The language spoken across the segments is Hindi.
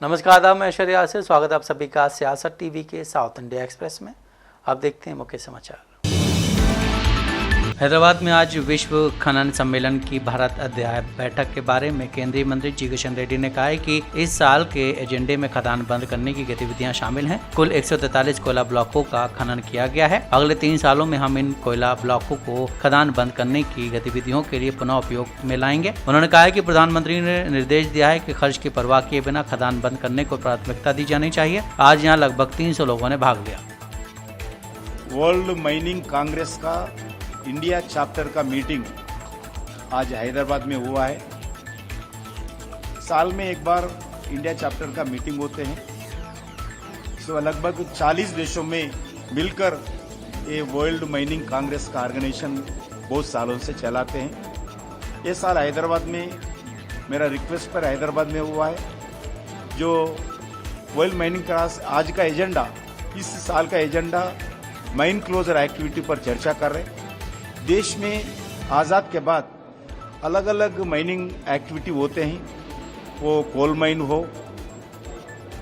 नमस्कार, आदाब, मैं ऐश्वर्या से स्वागत है आप सभी का सियासत टीवी के साउथ इंडिया एक्सप्रेस में। अब देखते हैं मुख्य समाचार। हैदराबाद में आज विश्व खनन सम्मेलन की भारत अध्याय बैठक के बारे में केंद्रीय मंत्री जी किशन रेड्डी ने कहा है कि इस साल के एजेंडे में खदान बंद करने की गतिविधियां शामिल हैं। कुल 143 कोयला ब्लॉकों का खनन किया गया है। अगले 3 सालों में हम इन कोयला ब्लॉकों को खदान बंद करने की गतिविधियों के लिए पुनः उपयोग में लाएंगे। उन्होंने कहा है कि प्रधानमंत्री ने निर्देश दिया है कि खर्च की परवाह किए बिना खदान बंद करने को प्राथमिकता दी जानी चाहिए। आज यहाँ लगभग 300 लोगों ने भाग लिया। वर्ल्ड माइनिंग कांग्रेस का इंडिया चैप्टर का मीटिंग आज हैदराबाद में हुआ है। साल में एक बार इंडिया चैप्टर का मीटिंग होते हैं। तो लगभग 40 देशों में मिलकर ये वर्ल्ड माइनिंग कांग्रेस का ऑर्गेनाइजेशन बहुत सालों से चलाते हैं। ये साल हैदराबाद में मेरा रिक्वेस्ट पर हैदराबाद में हुआ है। जो वर्ल्ड माइनिंग का आज का एजेंडा, इस साल का एजेंडा माइन क्लोजर एक्टिविटी पर चर्चा कर रहे हैं। देश में आज़ाद के बाद अलग अलग माइनिंग एक्टिविटी होते हैं। वो कोल माइन हो,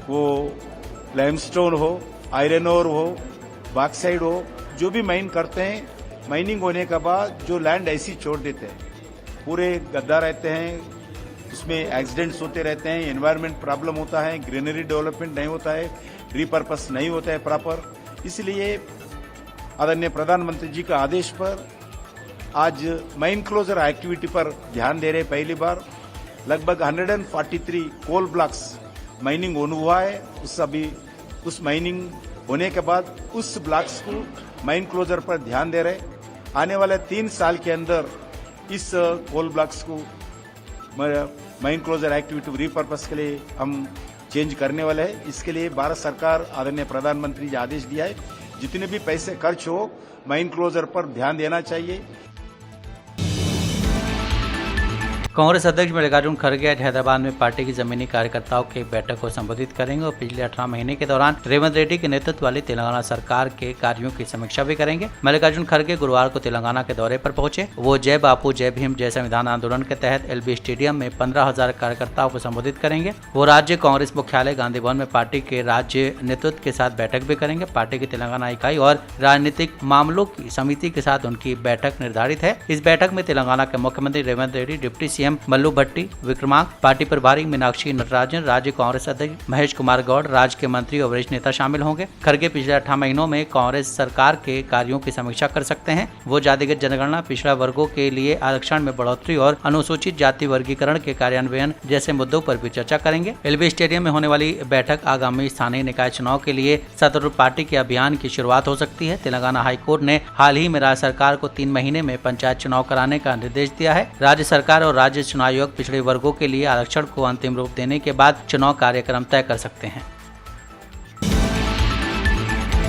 वो लाइमस्टोन हो, आयरन ओर हो, बॉक्साइड हो, जो भी माइन करते हैं, माइनिंग होने के बाद जो लैंड ऐसी छोड़ देते हैं, पूरे गड्ढा रहते हैं, उसमें एक्सीडेंट्स होते रहते हैं, एनवायरमेंट प्रॉब्लम होता है, ग्रीनरी डेवलपमेंट नहीं होता है, रीपर्पस नहीं होता है प्रॉपर। इसलिए आदरणीय प्रधानमंत्री जी का आदेश पर आज माइन क्लोजर एक्टिविटी पर ध्यान दे रहे। पहली बार लगभग 143 कोल ब्लॉक्स माइनिंग हुआ है। उस माइनिंग होने के बाद उस ब्लॉक्स को माइन क्लोजर पर ध्यान दे रहे। आने वाले 3 साल के अंदर इस कोल ब्लॉक्स को माइन क्लोजर एक्टिविटी रीपर्पस के लिए हम चेंज करने वाले हैं। इसके लिए भारत सरकार आदरणीय प्रधानमंत्री जी आदेश दिया है, जितने भी पैसे खर्च हो माइन क्लोजर पर ध्यान देना चाहिए। कांग्रेस अध्यक्ष मल्लिकार्जुन खड़गे आज हैदराबाद में पार्टी की जमीनी कार्यकर्ताओं की बैठक को संबोधित करेंगे और पिछले 18 महीने के दौरान रेवंत रेड्डी के नेतृत्व वाली तेलंगाना सरकार के कार्यों की समीक्षा भी करेंगे। मल्लिकार्जुन खड़गे गुरुवार को तेलंगाना के दौरे पर पहुंचे। वो जय बापू जय भीम जय संविधान आंदोलन के तहत एलबी स्टेडियम में 15,000 कार्यकर्ताओं को संबोधित करेंगे। वो राज्य कांग्रेस मुख्यालय गांधी भवन में पार्टी के राज्य नेतृत्व के साथ बैठक भी करेंगे। पार्टी की तेलंगाना इकाई और राजनीतिक मामलों की समिति के साथ उनकी बैठक निर्धारित है। इस बैठक में तेलंगाना के मुख्यमंत्री रेवंत रेड्डी, डिप्टी सीएम मल्लू भट्टी विक्रमांक, पार्टी प्रभारी मीनाक्षी नटराजन, राज्य कांग्रेस अध्यक्ष महेश कुमार गौड़, राज्य के मंत्री और वरिष्ठ नेता शामिल होंगे। खड़गे पिछले 18 महीनों में कांग्रेस सरकार के कार्यों की समीक्षा कर सकते हैं। वो जातिगत जनगणना, पिछड़ा वर्गों के लिए आरक्षण में बढ़ोतरी और अनुसूचित जाति वर्गीकरण के कार्यान्वयन जैसे मुद्दों पर भी चर्चा करेंगे। एलबी स्टेडियम में होने वाली बैठक आगामी स्थानीय निकाय चुनाव के लिए सत्तारूढ़ पार्टी के अभियान की शुरुआत हो सकती है। तेलंगाना हाईकोर्ट ने हाल ही में राज्य सरकार को 3 महीने में पंचायत चुनाव कराने का निर्देश दिया है। राज्य सरकार और राज्य चुनाव आयोग पिछड़े वर्गों के लिए आरक्षण को अंतिम रूप देने के बाद चुनाव कार्यक्रम तय कर सकते हैं।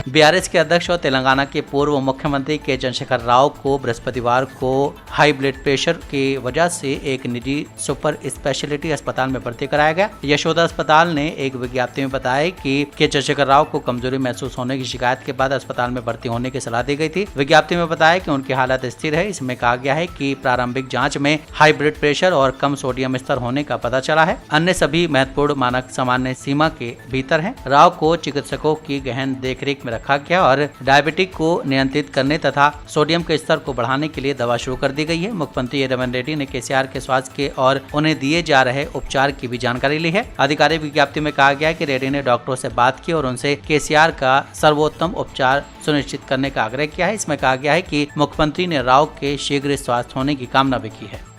बीआरएस के अध्यक्ष और तेलंगाना के पूर्व मुख्यमंत्री के चंद्रशेखर राव को बृहस्पतिवार को हाई ब्लड प्रेशर की वजह से एक निजी सुपर स्पेशलिटी अस्पताल में भर्ती कराया गया। यशोदा अस्पताल ने एक विज्ञप्ति में बताया कि चंद्रशेखर राव को कमजोरी महसूस होने की शिकायत के बाद अस्पताल में भर्ती होने की सलाह दी गई थी। विज्ञप्ति में बताया कि उनकी हालत स्थिर है। इसमें कहा गया है कि प्रारंभिक जाँच में हाई ब्लड प्रेशर और कम सोडियम स्तर होने का पता चला है। अन्य सभी महत्वपूर्ण मानक सामान्य सीमा के भीतर है। राव को चिकित्सकों की गहन देखरेख में रखा गया और डायबिटिक को नियंत्रित करने तथा सोडियम के स्तर को बढ़ाने के लिए दवा शुरू कर दी गई है। मुख्यमंत्री रेवंत रेड्डी ने केसीआर के स्वास्थ्य के और उन्हें दिए जा रहे उपचार की भी जानकारी ली है। आधिकारिक विज्ञप्ति में कहा गया है कि रेड्डी ने डॉक्टरों से बात की और उनसे केसीआर का सर्वोत्तम उपचार सुनिश्चित करने का आग्रह किया है। इसमें कहा गया है कि मुख्यमंत्री ने राव के शीघ्र स्वस्थ होने की कामना भी की है।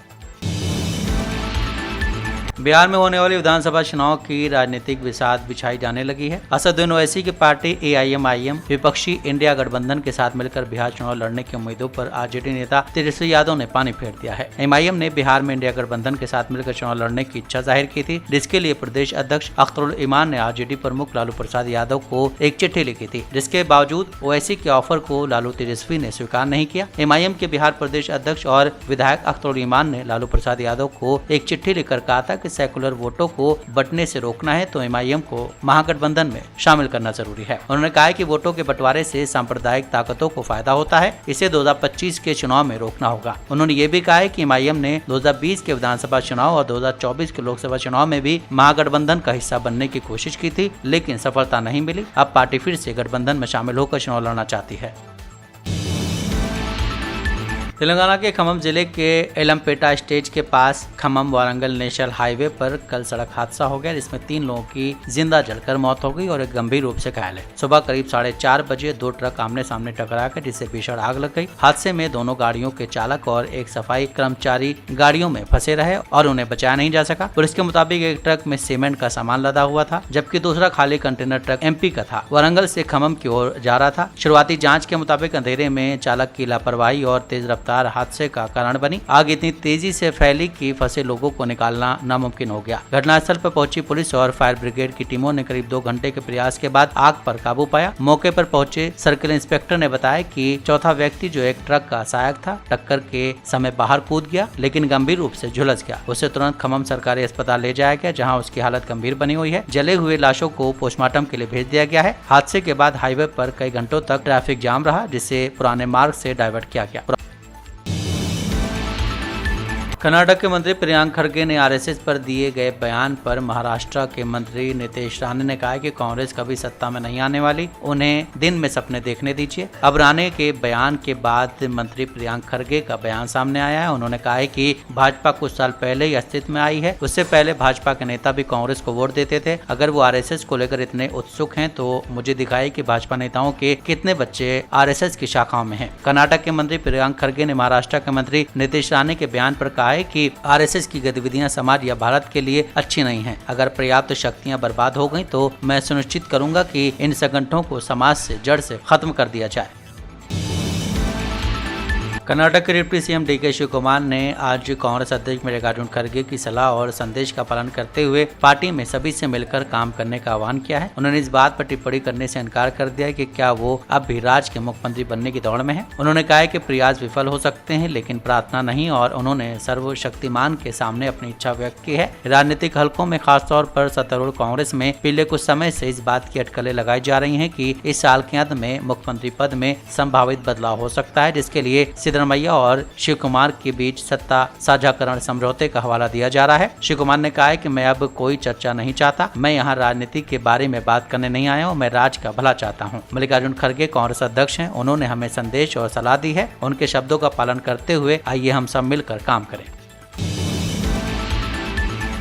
बिहार में होने वाले विधानसभा चुनाव की राजनीतिक विषाद बिछाई जाने लगी है। असदुद्दीन ओवैसी की पार्टी एआईएमआईएम विपक्षी इंडिया गठबंधन के साथ मिलकर बिहार चुनाव लड़ने की उम्मीदों पर आरजेडी नेता तेजस्वी यादव ने पानी फेर दिया है। एमआईएम ने बिहार में इंडिया गठबंधन के साथ मिलकर चुनाव लड़ने की इच्छा जाहिर की थी, जिसके लिए प्रदेश अध्यक्ष अख्तरुल ईमान ने आरजेडी प्रमुख लालू प्रसाद यादव को एक चिट्ठी लिखी थी, जिसके बावजूद ओवैसी के ऑफर को लालू तेजस्वी ने स्वीकार नहीं किया। एमआईएम के बिहार प्रदेश अध्यक्ष और विधायक अख्तरुल ईमान ने लालू प्रसाद यादव को एक चिट्ठी लिखकर कहा था कि सेकुलर वोटों को बंटने से रोकना है तो MIM को महागठबंधन में शामिल करना जरूरी है। उन्होंने कहा कि वोटों के बंटवारे से सांप्रदायिक ताकतों को फायदा होता है, इसे 2025 के चुनाव में रोकना होगा। उन्होंने ये भी कहा है कि MIM ने 2020 के विधानसभा चुनाव और 2024 के लोकसभा चुनाव में भी महागठबंधन का हिस्सा बनने की कोशिश की थी, लेकिन सफलता नहीं मिली। अब पार्टी फिर से गठबंधन में शामिल होकर चुनाव लड़ना चाहती है। तेलंगाना के खम्मम जिले के एलमपेटा स्टेज के पास खम्मम वारंगल नेशनल हाईवे पर कल सड़क हादसा हो गया, जिसमें 3 लोगों की जिंदा जलकर मौत हो गई और एक गंभीर रूप से घायल है। सुबह करीब 4:30 बजे 2 ट्रक आमने सामने टकराकर जिससे भीषण आग लग गई। हादसे में दोनों गाड़ियों के चालक और एक सफाई कर्मचारी गाड़ियों में फंसे रहे और उन्हें बचाया नहीं जा सका। पुलिस के मुताबिक एक ट्रक में सीमेंट का सामान लदा हुआ था, जबकि दूसरा खाली कंटेनर ट्रक MP का था, वारंगल से खम्मम की ओर जा रहा था। शुरुआती जाँच के मुताबिक अंधेरे में चालक की लापरवाही और तेज रफ्तार हादसे का कारण बनी। आग इतनी तेजी से फैली कि फंसे लोगों को निकालना नामुमकिन हो गया। घटनास्थल पर पहुंची पुलिस और फायर ब्रिगेड की टीमों ने करीब 2 घंटे के प्रयास के बाद आग पर काबू पाया। मौके पर पहुंचे सर्किल इंस्पेक्टर ने बताया कि चौथा व्यक्ति जो एक ट्रक का सहायक था, टक्कर के समय बाहर कूद गया, लेकिन गंभीर रूप से झुलस गया। उसे तुरंत खम्मम सरकारी अस्पताल ले जाया गया, जहाँ उसकी हालत गंभीर बनी हुई है। जले हुए लाशों को पोस्टमार्टम के लिए भेज दिया गया है। हादसे के बाद हाईवे पर कई घंटों तक ट्रैफिक जाम रहा, जिसे पुराने मार्ग से डाइवर्ट किया गया। कर्नाटक के मंत्री प्रियंक खरगे ने RSS पर दिए गए बयान पर महाराष्ट्र के मंत्री नीतीश राणे ने कहा कि कांग्रेस कभी सत्ता में नहीं आने वाली, उन्हें दिन में सपने देखने दीजिए। अब राणे के बयान के बाद मंत्री प्रियंक खरगे का बयान सामने आया है। उन्होंने कहा है कि भाजपा कुछ साल पहले ही अस्तित्व में आई है, उससे पहले भाजपा के नेता भी कांग्रेस को वोट देते थे। अगर वो RSS को लेकर इतने उत्सुक हैं तो मुझे दिखाई कि भाजपा नेताओं के कितने बच्चे RSS की शाखाओं में हैं। कर्नाटक के मंत्री प्रियंक खरगे ने महाराष्ट्र के मंत्री नीतीश राणे के बयान पर कहा है कि RSS की गतिविधियां समाज या भारत के लिए अच्छी नहीं हैं। अगर पर्याप्त शक्तियां बर्बाद हो गईं तो मैं सुनिश्चित करूंगा कि इन संगठनों को समाज से जड़ से खत्म कर दिया जाए। कर्नाटक के डिप्टी CM DK शिवकुमार ने आज कांग्रेस अध्यक्ष मल्लिकार्जुन खड़गे की सलाह और संदेश का पालन करते हुए पार्टी में सभी से मिलकर काम करने का आह्वान किया है। उन्होंने इस बात पर टिप्पणी करने से इनकार कर दिया कि क्या वो अब भी राज्य के मुख्यमंत्री बनने की दौड़ में है। उन्होंने कहा है कि प्रयास विफल हो सकते हैं, लेकिन प्रार्थना नहीं, और उन्होंने सर्वशक्तिमान के सामने अपनी इच्छा व्यक्त की है। राजनीतिक हलकों में खासतौर पर सत्तारूढ़ कांग्रेस में पिछले कुछ समय से इस बात की अटकलें लगाई जा रही है कि इस साल के अंत में मुख्यमंत्री पद में संभावित बदलाव हो सकता है, जिसके लिए सिद्धरमैया और शिव कुमार के बीच सत्ता साझाकरण समझौते का हवाला दिया जा रहा है। शिव कुमार ने कहा है कि मैं अब कोई चर्चा नहीं चाहता, मैं यहाँ राजनीति के बारे में बात करने नहीं आया हूँ, मैं राज्य का भला चाहता हूँ। मल्लिकार्जुन खड़गे कांग्रेस अध्यक्ष हैं, उन्होंने हमें संदेश और सलाह दी है। उनके शब्दों का पालन करते हुए आइए हम सब मिलकर काम करें।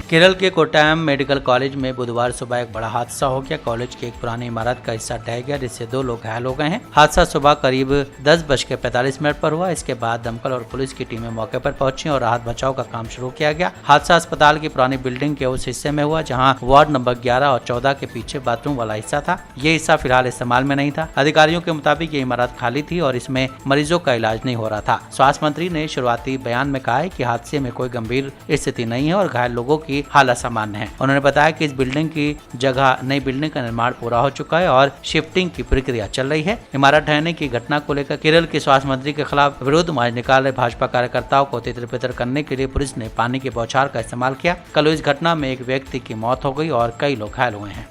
केरल के कोट्टायम मेडिकल कॉलेज में बुधवार सुबह एक बड़ा हादसा हो गया। कॉलेज की एक पुरानी इमारत का हिस्सा ढह गया, जिससे 2 लोग घायल हो गए हैं। हादसा सुबह करीब 10:45 पर हुआ। इसके बाद दमकल और पुलिस की टीमें मौके पर पहुंची और राहत बचाव का काम शुरू किया गया। हादसा अस्पताल की पुरानी बिल्डिंग के उस हिस्से में हुआ जहाँ वार्ड नंबर 11 और 14 के पीछे बाथरूम वाला हिस्सा था। ये हिस्सा फिलहाल इस्तेमाल में नहीं था। अधिकारियों के मुताबिक ये इमारत खाली थी और इसमें मरीजों का इलाज नहीं हो रहा था। स्वास्थ्य मंत्री ने शुरुआती बयान में कहा है कि हादसे में कोई गंभीर स्थिति नहीं है और घायल लोगों की हालत सामान्य है। उन्होंने बताया कि इस बिल्डिंग की जगह नई बिल्डिंग का निर्माण पूरा हो चुका है और शिफ्टिंग की प्रक्रिया चल रही है। इमारत ढहने की घटना को लेकर केरल के स्वास्थ्य मंत्री के खिलाफ विरोध मार्च निकाल रहे भाजपा कार्यकर्ताओं को तितर-बितर करने के लिए पुलिस ने पानी के बौछार का इस्तेमाल किया। कल इस घटना में एक व्यक्ति की मौत हो गई और कई लोग घायल हुए हैं।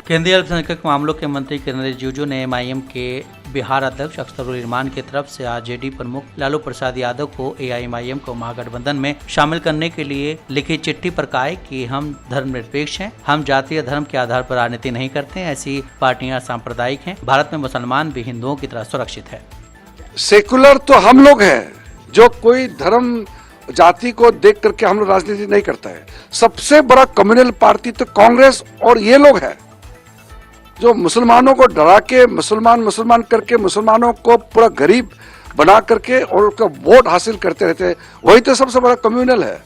केंद्रीय अल्पसंख्यक मामलों के मंत्री किरण रिजिजू ने MIM के बिहार अध्यक्ष अख्तरुल इरमान की तरफ से RJD प्रमुख लालू प्रसाद यादव को AIMIM को महागठबंधन में शामिल करने के लिए लिखी चिट्ठी पर कहा कि हम धर्मनिरपेक्ष हैं, हम जातीय धर्म के आधार पर राजनीति नहीं करते हैं, ऐसी पार्टियां सांप्रदायिक हैं। भारत में मुसलमान भी हिंदुओं की तरह सुरक्षित है। सेकुलर तो हम लोग हैं, जो कोई धर्म जाति को देख करके हम लोग राजनीति नहीं करता है। सबसे बड़ा कम्युनल पार्टी तो कांग्रेस और ये लोग हैं जो मुसलमानों को डरा के मुसलमान करके मुसलमानों को पूरा गरीब बना करके और उसका वोट हासिल करते रहते हैं। वही तो सबसे बड़ा कम्युनल है।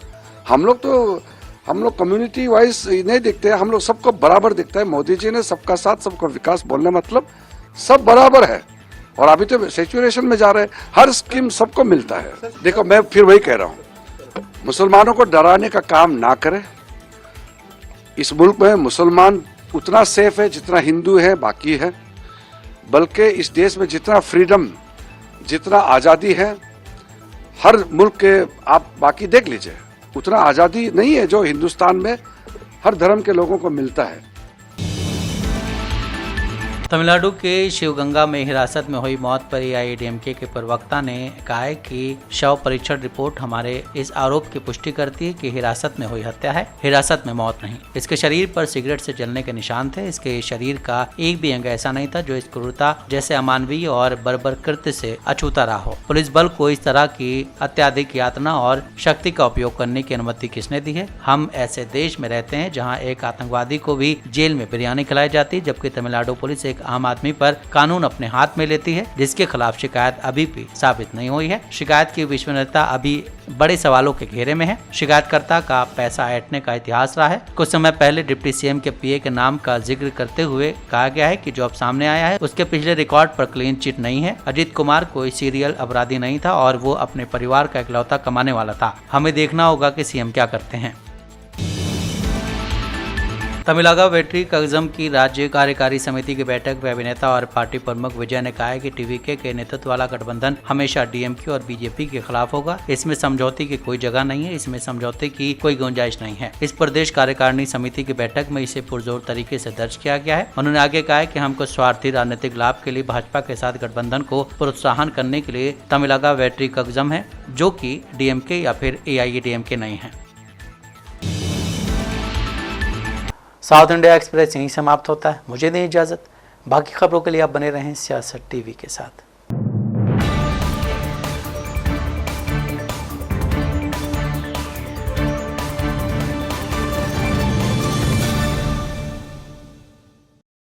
हम लोग कम्युनिटी वाइज नहीं देखते हैं, हम लोग सबको बराबर दिखता है। मोदी जी ने सबका साथ सबका विकास बोलने मतलब सब बराबर है और अभी तो सैचुरेशन में जा रहे हैं। हर स्कीम सबको मिलता है। देखो मैं फिर वही कह रहा हूँ, मुसलमानों को डराने का काम ना करें। इस मुल्क में मुसलमान उतना सेफ है जितना हिंदू है बाकी है, बल्कि इस देश में जितना फ्रीडम जितना आज़ादी है हर मुल्क के आप बाकी देख लीजिए, उतना आजादी नहीं है जो हिंदुस्तान में हर धर्म के लोगों को मिलता है। तमिलनाडु के शिवगंगा में हिरासत में हुई मौत पर एआईएडीएमके के प्रवक्ता ने कहा है कि शव परीक्षण रिपोर्ट हमारे इस आरोप की पुष्टि करती है कि हिरासत में हुई हत्या है, हिरासत में मौत नहीं। इसके शरीर पर सिगरेट से जलने के निशान थे। इसके शरीर का एक भी अंग ऐसा नहीं था जो इस क्रूरता जैसे अमानवीय और बर्बर कृत्य से अछूता रहा हो। पुलिस बल को इस तरह की अत्याधिक यातना और शक्ति का उपयोग करने की अनुमति किसने दी है? हम ऐसे देश में रहते हैं जहाँ एक आतंकवादी को भी जेल में बिरयानी खिलाई जाती है, जबकि तमिलनाडु पुलिस एक आम आदमी पर कानून अपने हाथ में लेती है, जिसके खिलाफ शिकायत अभी भी साबित नहीं हुई है। शिकायत की विश्वसनीयता अभी बड़े सवालों के घेरे में है। शिकायतकर्ता का पैसा ऐंठने का इतिहास रहा है। कुछ समय पहले डिप्टी सीएम के पीए के नाम का जिक्र करते हुए कहा गया है कि जो अब सामने आया है उसके पिछले रिकॉर्ड पर क्लीन चिट नहीं है। अजीत कुमार कोई सीरियल अपराधी नहीं था और वो अपने परिवार का इकलौता कमाने वाला था। हमें देखना होगा कि सीएम क्या करते हैं। तमिलनाडु वेट्री कगजम की राज्य कार्यकारी समिति की बैठक में अभिनेता और पार्टी प्रमुख विजय ने कहा है कि टीवीके के नेतृत्व वाला गठबंधन हमेशा डीएमके और बीजेपी के खिलाफ होगा। इसमें समझौते की कोई जगह नहीं है, इसमें समझौते की कोई गुंजाइश नहीं है। इस प्रदेश कार्यकारिणी समिति की बैठक में इसे पुरजोर तरीके से दर्ज किया गया है। उन्होंने आगे कहा है कि हमको स्वार्थी राजनीतिक लाभ के लिए भाजपा के साथ गठबंधन को प्रोत्साहन करने के लिए तमिलनाडु वेट्री कगजम है, जो की डीएमके या फिर एआईएडीएमके नहीं है। साउथ इंडिया एक्सप्रेस यहीं समाप्त होता है। मुझे दें इजाजत। बाकी खबरों के लिए आप बने रहें सियासत टीवी के साथ।